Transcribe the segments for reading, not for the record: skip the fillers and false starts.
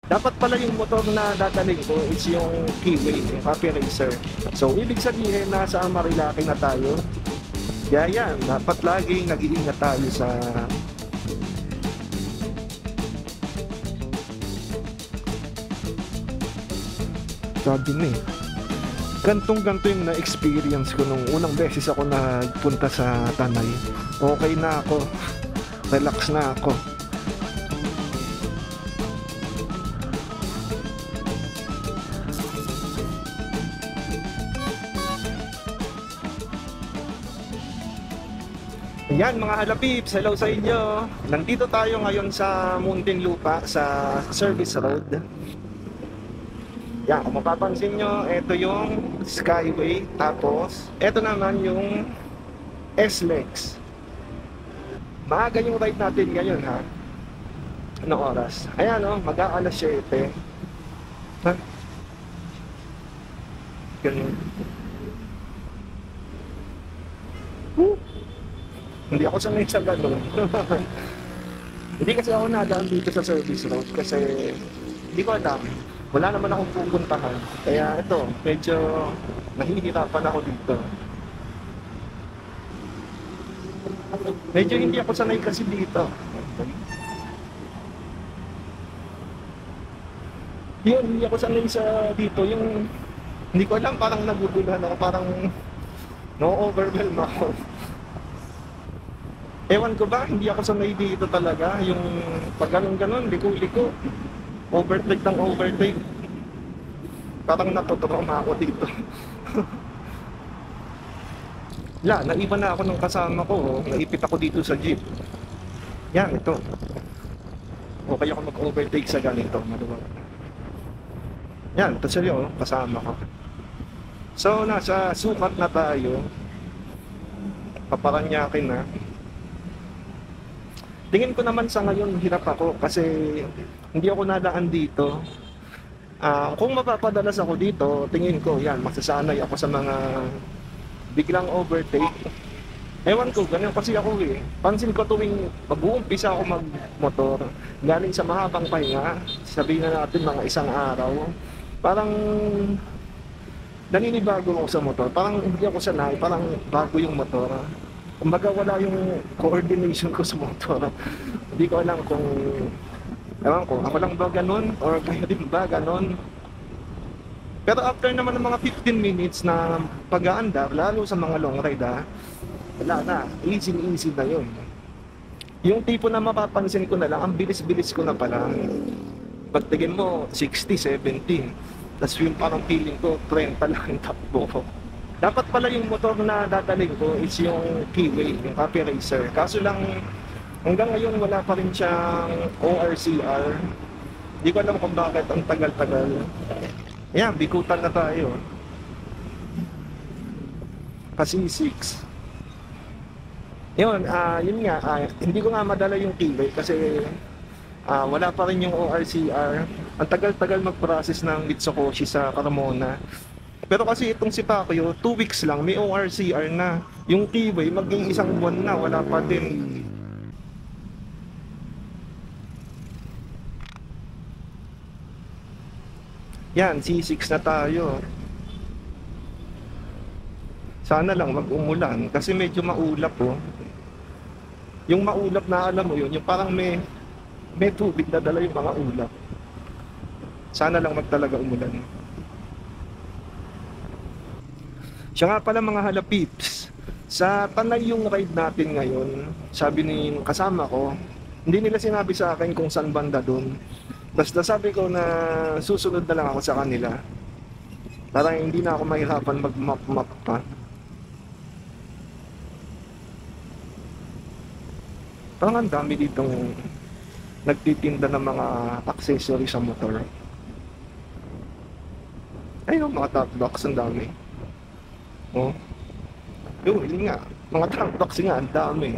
Dapat pala yung motor na dadaling ko is yung Kiwi, yung Happy Racer. So, ibig sabihin, nasa Marilaki na tayo. Kaya yan, dapat laging nag-iingat tayo sa sabi na eh. Gantong-ganto yung na-experience ko nung unang beses ako nagpunta sa Tanay. Okay na ako. Relax na ako. Yan mga halapips, hello sa inyo. Nandito tayo ngayon sa Muntinlupa sa Service Road. Yan, kung mapapansin nyo, ito yung Skyway. Tapos, ito naman yung S-Lex. Maaga yung ride natin ngayon ha. Anong oras? Ayan o, mag-aalas 7. Ha? Ganun. Hindi ako sanay sa gano'n. Hindi kasi ako nadaan dito sa service road kasi hindi ko alam. Wala naman akong pupuntahan. Kaya ito, medyo nahihirapan ako dito. Medyo hindi ako sanay kasi dito. Yun, hindi ako sanay sa dito. Yung, hindi ko alam, parang naguguluhan ako, parang no-overwhelm ako. Ewan ko ba, hindi ako sanay dito talaga. Yung pag ganun-ganun, liko-liko. Overtake ng overtake. Parang natutrauma ako dito. Naiba na ako ng kasama ko. Naipit ako dito sa jeep. Yan, ito. Okay ako mag-overtake sa ganito. Maluwag. Yan, ito siya yun, kasama ko. So, nasa sukat na tayo. Paparanyakin na. Tingin ko naman sa ngayon, hirap ako kasi hindi ako nadaan dito. Kung mapapadalas ako dito, tingin ko, yan, masasanay ako sa mga biglang overtake. Ewan ko, ganyan kasi ako eh. Pansin ko tuwing mag-uumpisa ako mag-motor, galing sa mahabang pahinga, sabihin na natin mga isang araw, parang naninibago ako sa motor. Parang hindi ako sanay, parang bago yung motor. Kumbaga wala yung coordination ko sa motor. Hindi ko alam kung, ewan ko, ako lang ba ganun? Or kayo din ba ganun? Pero after naman ng mga 15 minutes na pag-aandar, lalo sa mga long ride wala na, easy na yun. Yung tipo na mapapansin ko na lang, ang bilis-bilis ko na pala. Pagtingin mo, 60, 70. Tapos yung parang feeling ko, 30 lang yung takbo ko. Dapat pala yung motor na dadaling ko is yung Kiwi, yung Happy Racer. Kaso lang, hanggang ngayon wala pa rin siyang ORCR. Hindi ko alam kung bakit ang tagal-tagal. Ayan, bikutan na tayo. Kasi 6. Yun, yun nga, hindi ko nga madala yung Kiwi kasi wala pa rin yung ORCR. Ang tagal-tagal mag-process ng Mitsukoshi sa Carmona. Pero kasi itong si Pacquiao, 2 weeks lang, may ORCR na. Yung Kiwi, maging isang buwan na, wala pa din. Yan, C6 na tayo. Sana lang mag-umulan kasi medyo maulap oh. Yung maulap na alam mo yun, yung parang may tubig na dala yung mga ulap. Sana lang magtalaga umulan. Siya nga pala mga halapips, sa Tanay yung ride natin ngayon, sabi ni kasama ko, hindi nila sinabi sa akin kung saan banda doon. Basta sabi ko na susunod na lang ako sa kanila. Parang hindi na ako mahirapan mag-map pa. Parang ang dami ditong nagtitinda ng mga accessory sa motor. Ayun, mga top box, ang dami. Oh. Yun nga, mga top box nga, ang dami.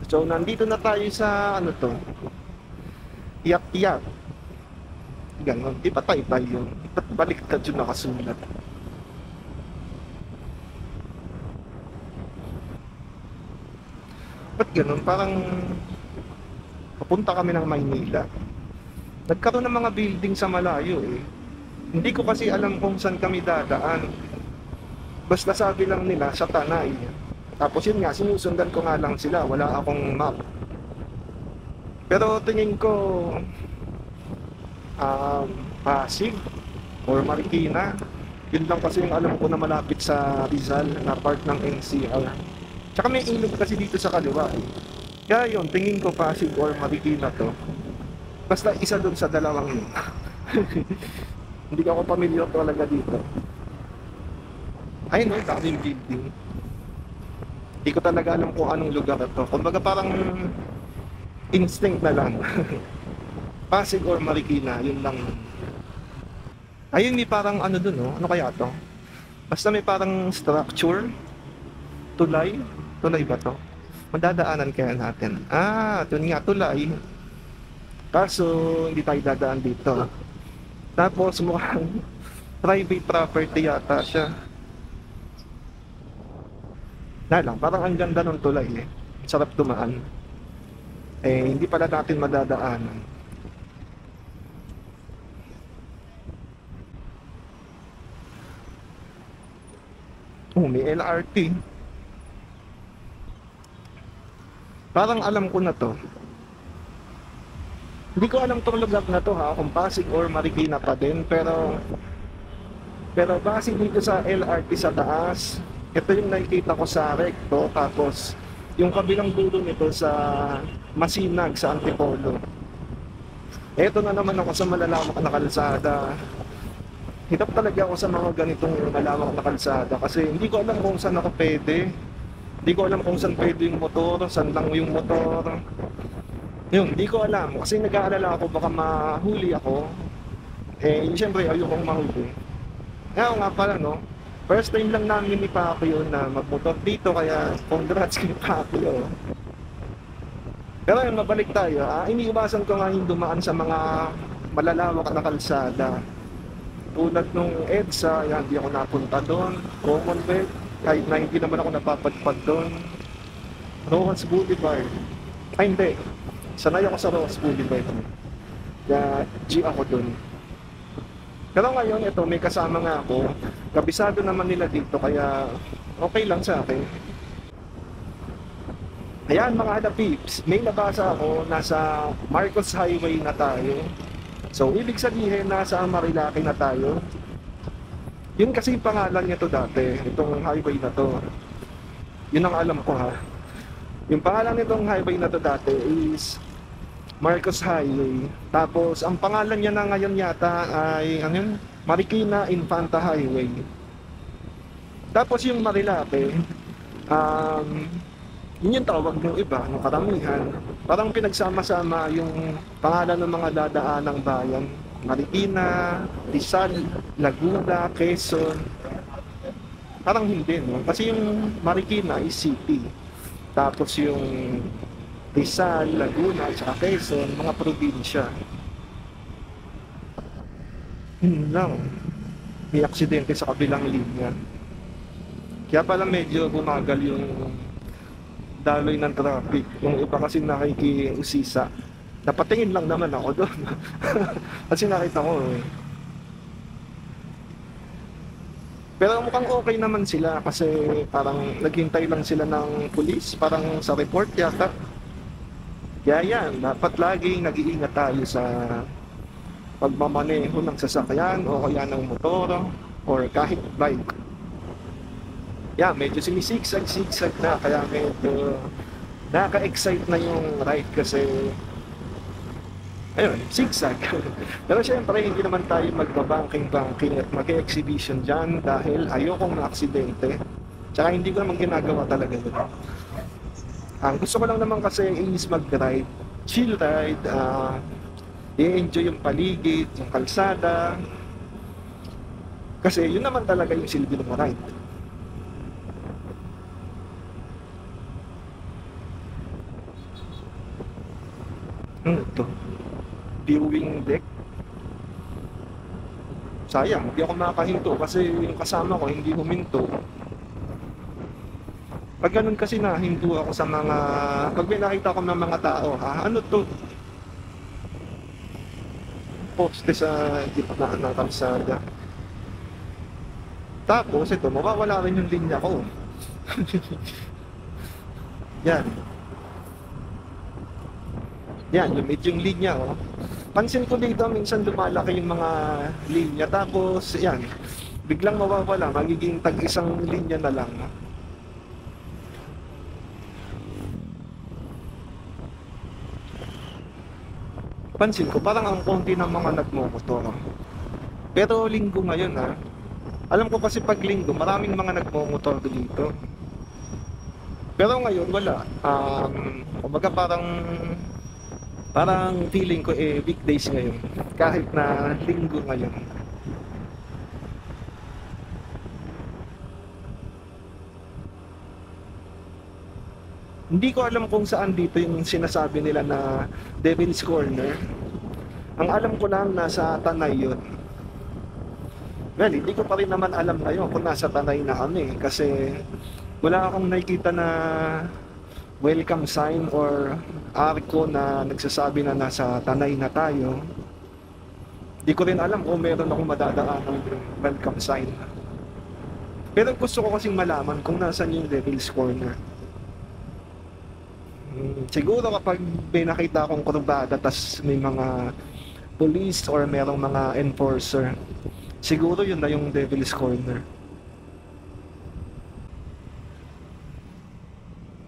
So, nandito na tayo sa, ano to, iyak-iyak. Ganon, di pa tayo yun. Ba't baliktad yun nakasulat? Ba't ganon? Parang papunta kami ng Maynila. Nagkaroon ng mga building sa malayo eh. Hindi ko kasi alam kung saan kami dadaan. Basta sabi lang nila sa Tanay. Tapos yun nga, sinusundan ko nga lang sila, wala akong map. Pero tingin ko, Pasig or Marikina, yun lang kasi yung alam ko na malapit sa Rizal na part ng NCR. Tsaka may ilog kasi dito sa kaliwa eh. Kaya yun, tingin ko Pasig or Marikina to. Basta isa dun sa dalawang yun. Hindi ako pamilyar talaga dito. Ayun, daming building. Hindi ko talaga alam kung anong lugar ito. Kumbaga parang instinct na lang. Pasig or Marikina, yun lang. Ayun, may parang ano dun, no? Ano kaya to? Basta may parang structure. Tulay. Tulay ba to? Madadaanan kaya natin. Yun nga, tulay. Kaso, hindi tayo dadaan dito. Tapos, mukhang private property yata siya. Lang, parang ang ganda ng tulay eh. Sarap dumaan. Eh, hindi pala natin madadaanan. May LRT. Parang alam ko na to. Hindi ko alam tong lugar na to ha, kung Pasig or Marikina pa din, pero base dito sa LRT sa taas, ito yung nakikita ko sa Recto, tapos yung kabilang dulo nito sa Masinag, sa Antipolo. Eto na naman ako sa malalamak na kalsada. Hirap talaga ako sa mga ganitong malawak na kalsada kasi hindi ko alam kung saan ako pwede. Hindi ko alam kung saan pwede yung motor, saan lang yung motor. Yun, hindi ko alam kasi nag-aalala ako baka mahuli ako. Eh, siyempre ayokong mahuli. Kaya nga pala no, first time lang namin ni Pacquiao na magmotor dito kaya congrats kay Pacquiao. Pero yun, mabalik tayo. Iniiwasan ko nga yung dumaan sa mga malalawak na kalsada. Tulad nung EDSA, yan, hindi ako napunta doon. Commonwealth, kahit na hindi naman ako napapadpad doon. Rojas Boulevard. Ay, hindi. Sanay ako sa Rojas Boulevard. Kaya, G ako doon. Pero ngayon, ito, may kasama nga ako. Kabisado naman nila dito, kaya okay lang sa akin. Ayan, mga halapips, may nabasa ako, nasa Marcos Highway na tayo. So, ibig sabihin, nasa Marilaki na tayo. Yun kasi yung pangalan niya to dati, itong highway na to. Yun ang alam ko ha. Yung pangalan nitong highway na to dati is Marcos Highway. Tapos, ang pangalan niya na ngayon yata ay Marikina Infanta Highway. Tapos yung Marilaki, yun yung tawag ng iba, ng karamihan. Parang pinagsama-sama yung pangalan ng mga dadaanang bayan. Marikina, Rizal, Laguna, Quezon. Parang hindi, no? Kasi yung Marikina is city. Tapos yung Rizal, Laguna, at Quezon, mga probinsya. Yun lang. May aksidente sa kabilang linya. Kaya pala medyo bumagal yung daloy ng traffic. Yung iba kasi nakikiusisa. Napatingin lang naman ako doon. Kasi nakita ko eh. Pero mukhang okay naman sila kasi parang naghintay lang sila ng pulis, parang sa report yata. Kaya yan, dapat laging nag-iingat tayo sa pagmamaneho ng sasakyan o kaya ng motor or kahit bike. Yeah, medyo sumisigsag-sigsag na kaya medyo nakaka-excite na yung ride kasi ayun, zigzag. Pero syempre hindi naman tayo magbabanking-banking at mag-exhibition dyan dahil ayokong na-aksidente. Tsaka hindi ko naman ginagawa talaga yun. Ang gusto ko lang naman kasi is mag-ride, chill ride, i-enjoy yung paligid, yung kalsada. Kasi yun naman talaga yung silbi ng ride. Ito, viewing deck. Sayang, hindi ako makahinto kasi yung kasama ko hindi huminto. Pag ganun kasi nahinto ako sa mga, pag may nakita ko ng mga tao, ano to? poste sa gitna ng kalsada. Tapos ito, mawawala rin yung linya ko. Yan. Yan, lumit yung linya, oh. Pansin ko dito, minsan lumalaki yung mga linya. Tapos, yan, biglang mawawala, magiging tag-isang linya na lang. Pansin ko, parang ang konti ng mga nagmomotor. Pero linggo ngayon, ha. Alam ko kasi pag linggo, maraming mga nagmomotor dito. Pero ngayon, wala. Kumbaga parang feeling ko weekdays ngayon. Kahit na linggo ngayon. Hindi ko alam kung saan dito yung sinasabi nila na Devil's Corner. Ang alam ko lang nasa Tanay yun. Well, hindi ko pa rin naman alam ngayon kung nasa Tanay na kami kasi wala akong nakikita na welcome sign or arko na nagsasabi na nasa Tanay na tayo. Hindi ko rin alam kung meron akong madadaan ng welcome sign. Pero gusto ko kasing malaman kung nasan yung Devil's Corner. Siguro kapag may nakita akong kurbada tas may mga police or merong mga enforcer, siguro yun na yung Devil's Corner.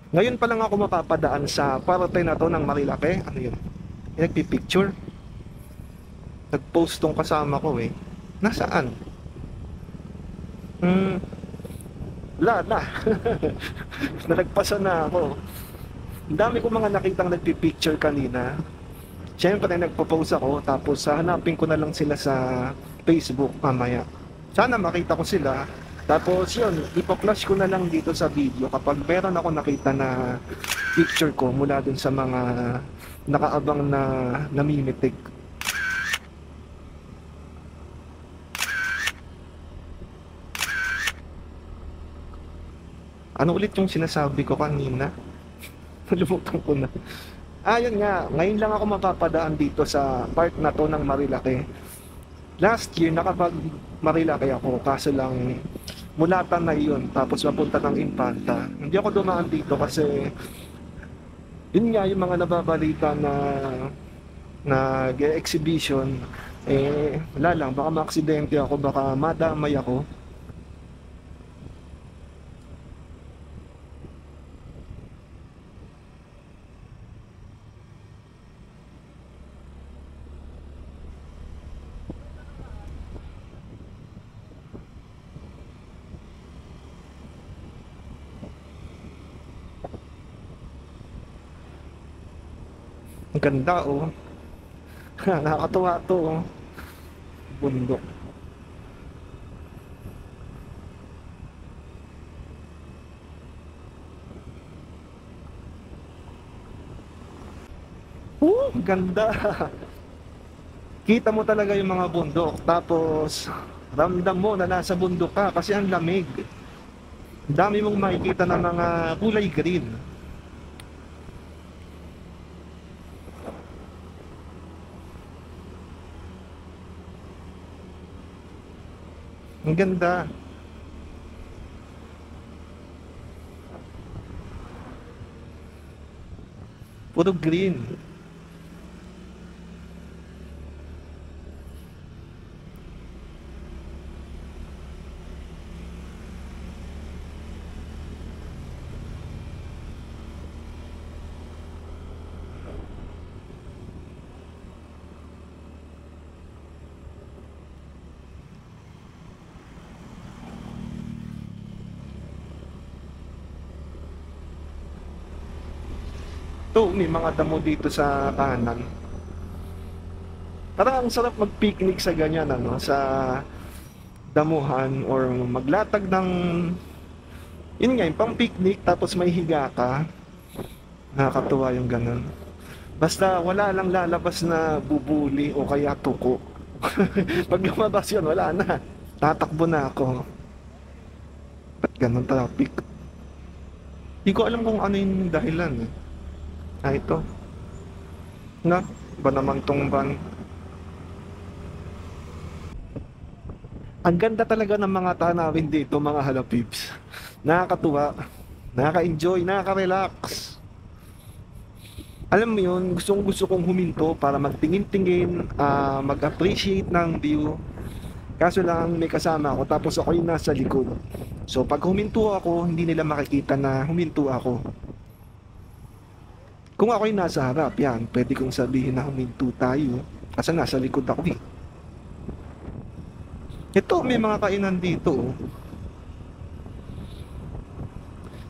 Ngayon pa lang ako mapapadaan sa parte na to ng Marilake. Ano yun? Nagpipicture. Nag-post tong kasama ko eh. Nasaan? Wala na. Nalagpasan na ako. Ang dami ko mga nakitang nagpipicture kanina. Siyempre nagpo-post ako tapos hanapin ko na lang sila sa Facebook mamaya. Sana makita ko sila. Tapos yun, ipo-flash ko na lang dito sa video kapag meron ako nakita na picture ko mula dun sa mga nakaabang na namimitig. Ano ulit yung sinasabi ko kanina? Nalimutan ko na. Yun nga, ngayon lang ako mapapadaan dito sa part na to ng Marilake. Last year, nakapag Marilake ako, kaso lang mula Tanay yun, tapos mapunta ng Infanta. Hindi ako dumaan dito kasi yun nga yung mga nababalita na exhibition, wala lang, baka maaksidente ako, baka madamay ako. Ang ganda oh. Nakakatuwa to oh. Bundok. Ganda. Kita mo talaga yung mga bundok. Tapos ramdam mo na nasa bundok ka kasi ang lamig. Ang dami mong makikita ng mga kulay green. Ang ganda. Puro green. To, may mga damo dito sa kanan. Parang ang sarap mag-picnic sa ganyan, ano, sa damuhan or maglatag ng, yun nga, yung pang picnic tapos may higa ka. Nakakatuwa yung ganun. Basta wala lang lalabas na bubuli o kaya tuko. Pag lumabas yun, wala na. Tatakbo na ako. Ba't ganun traffic? Hindi ko alam kung ano yung dahilan eh. Ito. Na, ba naman tong van? Ang ganda talaga ng mga tanawin dito, mga halapips. Nakakatuwa, nakaka-enjoy, nakaka-relax. Alam mo yun, gustong gusto kong huminto para magtingin-tingin, mag-appreciate ng view. Kaso lang may kasama ako tapos ako yung nasa likod. So pag huminto ako, hindi nila makikita na huminto ako. Kung ako yung nasa harap, yan, pwede kong sabihin na huminto tayo. Kasi nasa likod ako eh. Ito, may mga kainan dito. Oh.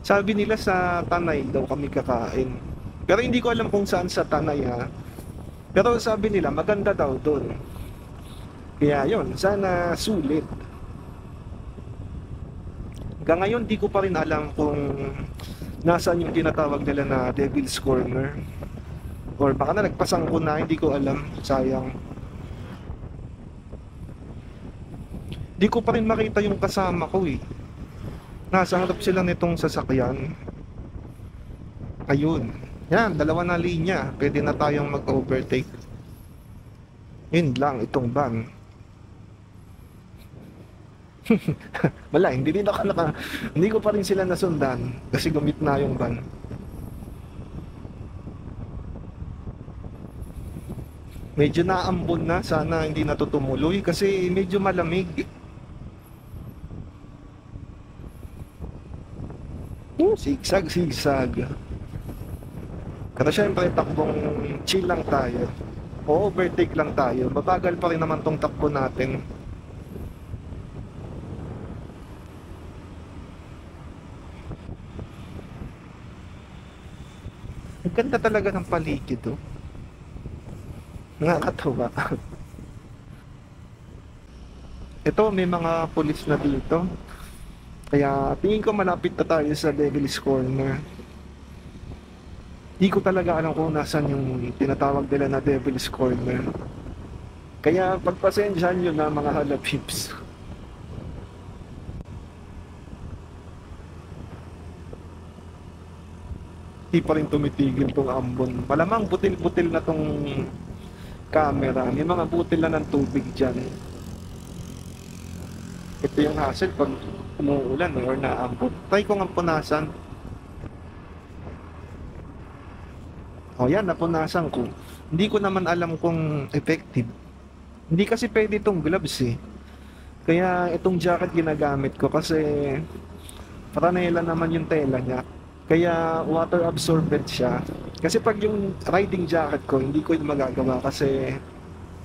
Sabi nila sa Tanay daw kami kakain. Pero hindi ko alam kung saan sa Tanay ha. Pero sabi nila maganda daw doon. Kaya yon, sana sulit. Hanggang ngayon di ko pa rin alam kung nasaan yung tinatawag nila na Devil's Corner. Or baka na nagpasang ko na, hindi ko alam. Sayang. Di ko pa rin makita yung kasama ko eh. Nasa harap sila nitong sasakyan. Ayun. Yan, dalawa na linya. Pwede na tayong mag-overtake. Yun lang, itong van. Wala, hindi ko pa rin sila nasundan kasi gumit na yung van. Medyo naambon na, sana hindi na to tumuloy kasi medyo malamig. Sigsag, sigsag. Pero syempre takbong chill lang tayo. O overtake lang tayo. Mabagal pa rin naman tong takbo natin. Ang ganda talaga ng paligid, oh. Nakakatawa. Ito, may mga pulis na dito. Kaya tingin ko malapit na tayo sa Devil's Corner. Di ko talaga alam kung nasan yung tinatawag nila na Devil's Corner. Kaya pagpasensyahan nyo na mga halapips. Di pa rin tumitigil tong ambon. Malamang butil-butil na tong camera. May mga butil na ng tubig dyan. Ito yung hassle pag umuulan or naambon. Try ko nga punasan. O yan, napunasan ko. Hindi ko naman alam kung effective. Hindi kasi pwede itong gloves eh. Kaya itong jacket ginagamit ko kasi franela naman yung tela niya. Kaya water absorbent siya. Kasi pag yung riding jacket ko, hindi ko yung magagawa kasi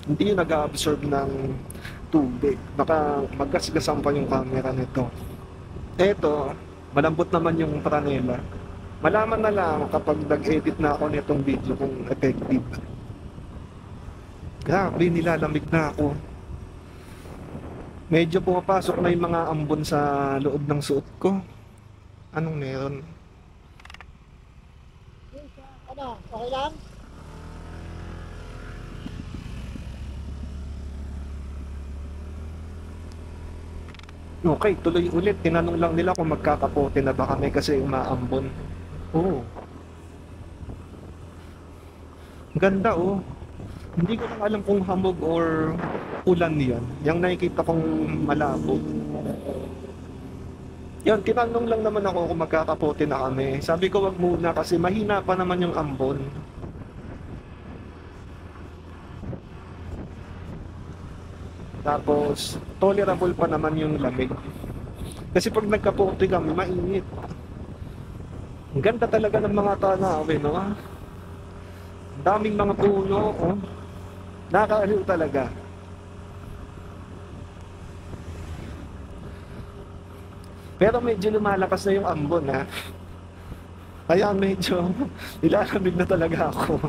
hindi yung nag-absorb ng tubig. Baka maggasgasan pa yung camera nito. Eto, malambot naman yung franela. Malaman na lang kapag nag-edit na ako nitong video kung effective. Grabe, nilalamig na ako. Medyo pumapasok na yung mga ambon sa loob ng suot ko. Anong meron? Ano, okay lang? Okay, tuloy ulit. Tinanong lang nila kung magkakapote na ba kami kasi umaambon. Oo. Ganda oh. Hindi ko lang alam kung hamog or ulan yan. Yung nakikita kong malabo. Yan, tinanong lang naman ako kung magkakapote na kami. Sabi ko wag muna kasi mahina pa naman yung ambon. Tapos, tolerable pa naman yung lamig. Kasi pag nagkapote kami, mainit. Ang ganda talaga ng mga tanawin, no? Daming mga puno, oh. Nakakaaliw talaga. Pero medyo lumalakas na yung ambon, ha? Kaya medyo nilalamig na talaga ako.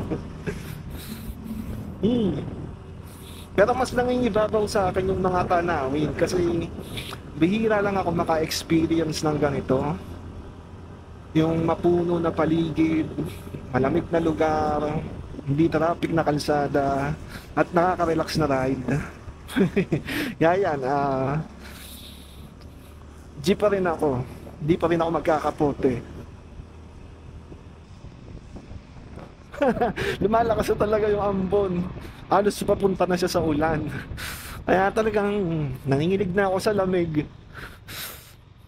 Pero mas nangingibabaw sa akin yung mga tanawin kasi bihira lang ako maka-experience ng ganito. Yung mapuno na paligid, malamig na lugar, hindi traffic na kalsada, at nakaka-relax na ride. Yan, G pa rin ako. Hindi pa rin ako magkakapote. Lumalakas na talaga yung ambon. Halos papunta na siya sa ulan. Kaya talagang nanginginig na ako sa lamig.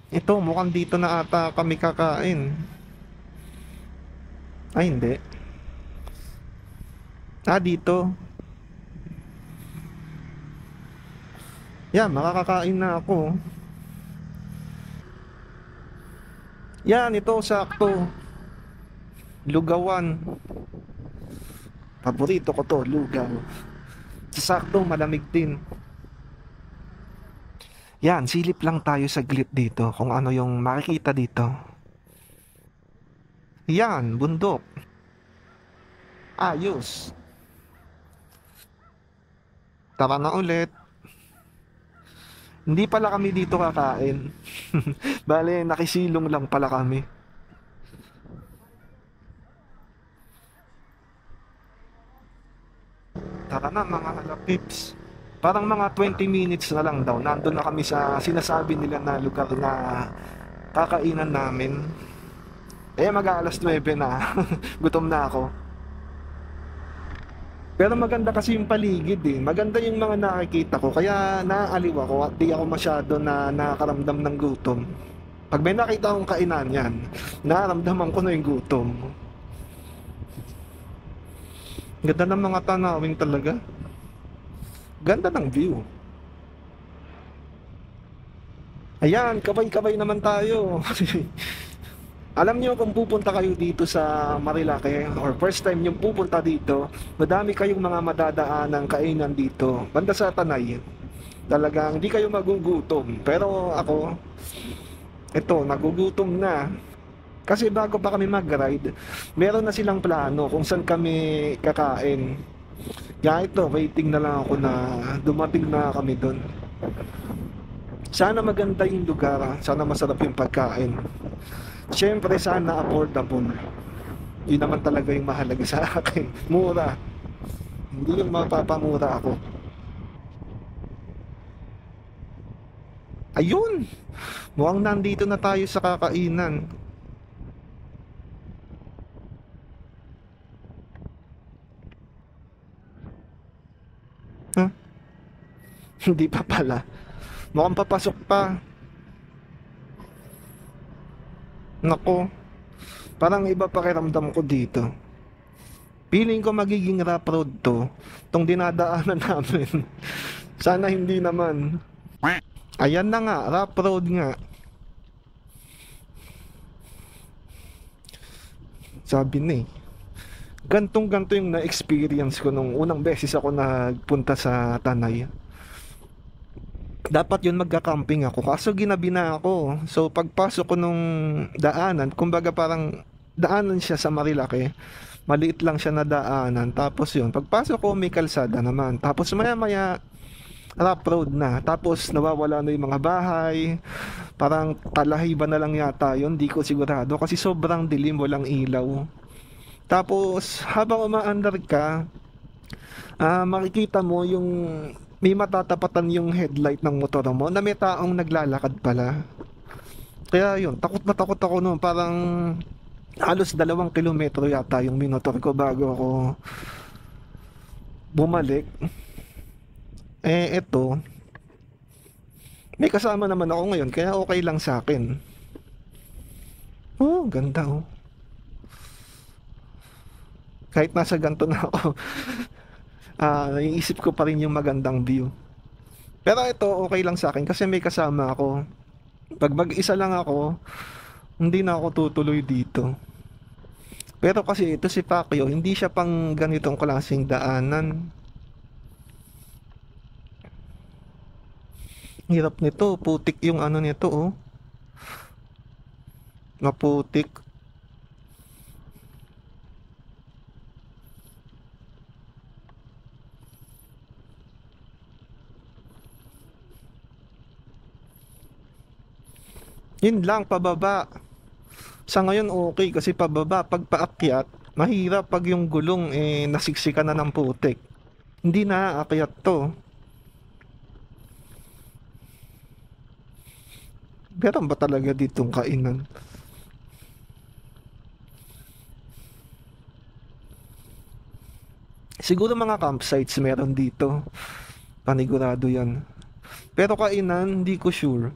Ito, mukhang dito na ata kami kakain. Ay, hindi. Dito. Yan, makakakain na ako. Yan, ito, sakto. Lugawan. Paborito ko to, lugaw. Sakto, malamig din. Yan, silip lang tayo saglit dito kung ano yung makikita dito. Yan, bundok. Ayos. Tara na ulit. Hindi pala kami dito kakain. Bale, nakisilong lang pala kami. Tara na mga halapips. Parang mga 20 minutes na lang daw. Nandun na kami sa sinasabi nila na lugar na kakainan namin. Mag-aalas 9 na. Gutom na ako. Pero maganda kasi yung paligid eh. Maganda yung mga nakikita ko. Kaya naaaliw ako at di ako masyado na nakakaramdam ng gutom. Pag may nakita akong kainan yan, nararamdaman ko na yung gutom. Ganda ng mga tanawin talaga. Ganda ng view. Ayan, kabay-kabay naman tayo. Alam niyo kung pupunta kayo dito sa Marilake or first time yung pupunta dito, madami kayong mga madadaan ng kainan dito. Banda sa Tanay. Talagang hindi kayo magugutom. Pero ako, ito, nagugutom na. Kasi bago pa kami mag-ride, meron na silang plano kung saan kami kakain. Kaya ito, waiting na lang ako na dumating na kami doon. Sana maganda yung lugar, sana masarap yung pagkain. Siyempre, sana affordable. Yun naman talaga yung mahalaga sa akin. Mura. Hindi yung mapapamura ako. Ayun! Mukhang nandito na tayo sa kakainan. Huh? Hindi pa pala. Mukhang papasok pa. Nako, parang iba pakiramdam ko dito. Feeling ko magiging rough road to, tong dinadaanan namin. Sana hindi naman. Ayan na nga, rough road nga. Sabi na eh. Gantong-ganto yung na-experience ko nung unang beses ako nagpunta sa Tanay. Dapat yun magka-camping ako, kaso ginabi na ako. So pagpasok ko nung daanan, kumbaga parang daanan siya sa Marilake, maliit lang siya na daanan. Tapos yun, pagpasok ko may kalsada naman. Tapos maya maya rough road na. Tapos nawawala na yung mga bahay. Parang Talahiban na lang yata yun, di ko sigurado kasi sobrang dilim, walang ilaw. Tapos habang umaandar ka, makikita mo yung may matatapatan yung headlight ng motor mo na may taong naglalakad pala. Kaya yun, takot ako noon. Parang halos 2 kilometro yata yung minotor ko bago ako bumalik. Eto, may kasama naman ako ngayon kaya okay lang sa akin. Oh, ganda oh. Kahit nasa ganto na ako, naiisip ko pa rin yung magandang view. Pero ito, okay lang sa akin kasi may kasama ako. Pag mag-isa lang ako, hindi na ako tutuloy dito. Pero kasi ito si Pacquiao, hindi siya pang ganitong klaseng daanan. Hirap nito, putik yung ano nito oh. Maputik. Yun lang, pababa. Sa ngayon okay kasi pababa. Pag paakyat, mahirap pag yung gulong nasiksika na ng putik. Hindi na aakyat to. Meron ba talaga ditong kainan? Siguro mga campsites meron dito. Panigurado yan. Pero kainan, hindi ko sure.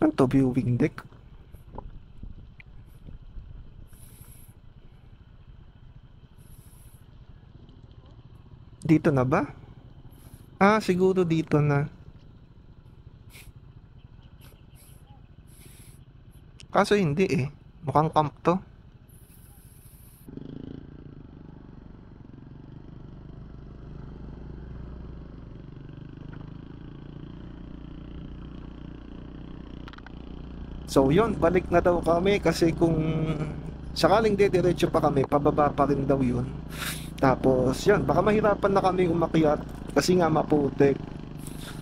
Ano to, viewing deck? Dito na ba? Ah, siguro dito na. Kaso hindi eh. Mukhang camp to. So yun, balik na daw kami kasi kung sakaling dediretso pa kami, pababa pa rin daw yun. Tapos yun, baka mahirapan na kami umakyat kasi nga maputik.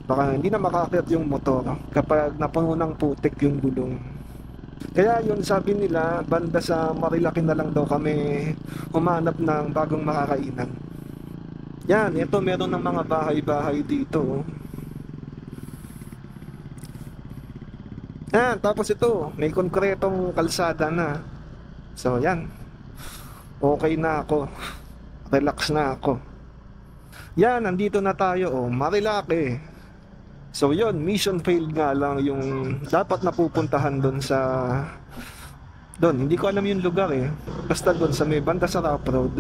Baka hindi na makaakyat yung motor kapag napuno ng putik yung gulong. Kaya yun, sabi nila, banda sa Marilaki na lang daw kami humanap ng bagong makakainan. Yan, ito meron ng mga bahay-bahay dito. Yan, tapos ito, may konkretong kalsada na. So yan, okay na ako. Relax na ako. Yan, nandito na tayo, oh, Marilaki. So yun, mission failed nga lang yung dapat napupuntahan doon sa doon, hindi ko alam yung lugar eh. Basta doon sa may banda sa Rough Road.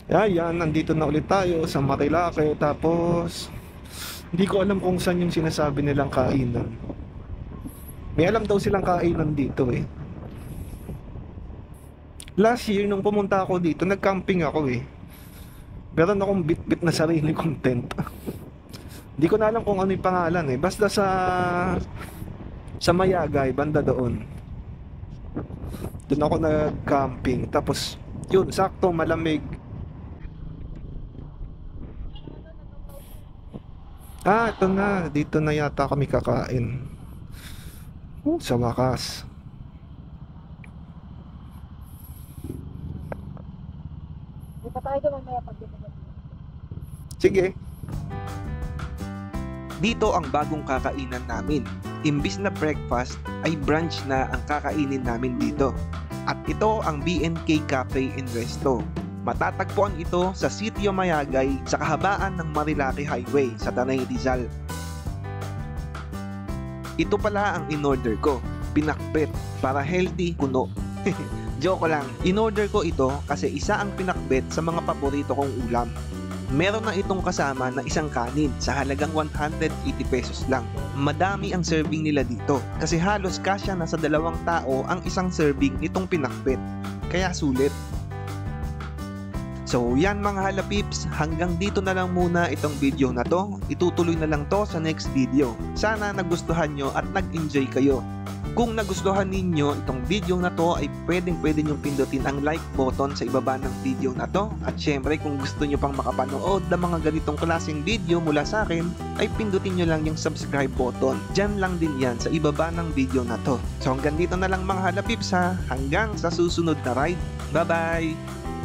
Yan, nandito na ulit tayo sa Marilaki. Tapos hindi ko alam kung saan yung sinasabi nilang kainan. May alam daw silang kainan dito eh. Last year nung pumunta ako dito, nag-camping ako eh. Meron akong bit-bit na sarili kong tent. Hindi ko na alam kung ano yung pangalan eh. Basta sa Mayagay, banda doon. Doon ako nag-camping. Tapos yun, sakto malamig. Ah, ito na. Dito na yata kami kakain. Sa wakas. Di pa tayo doon mamaya pag dito. Sige. Dito ang bagong kakainan namin. Imbis na breakfast ay brunch na ang kakainin namin dito. At ito ang BNK Cafe and Resto. Matatagpuan ito sa Sitio Mayagay sa kahabaan ng Marilaki Highway sa Tanay Rizal. Ito pala ang in-order ko, pinakbet para healthy kuno. Joke lang, in-order ko ito kasi isa ang pinakbet sa mga paborito kong ulam. Meron na itong kasama na isang kanin sa halagang 180 pesos lang. Madami ang serving nila dito kasi halos kasya na sa 2 tao ang isang serving nitong pinakbet. Kaya sulit. So yan mga halapips, hanggang dito na lang muna itong video na to. Itutuloy na lang to sa next video. Sana nagustuhan nyo at nag-enjoy kayo. Kung nagustuhan ninyo itong video na to ay pwede nyong pindutin ang like button sa ibaba ng video na to. At syempre kung gusto nyo pang makapanood ng mga ganitong klaseng video mula sa akin ay pindutin nyo lang yung subscribe button. Diyan lang din yan sa ibaba ng video na to. So hanggang dito na lang mga halapips ha. Hanggang sa susunod na ride. Bye bye!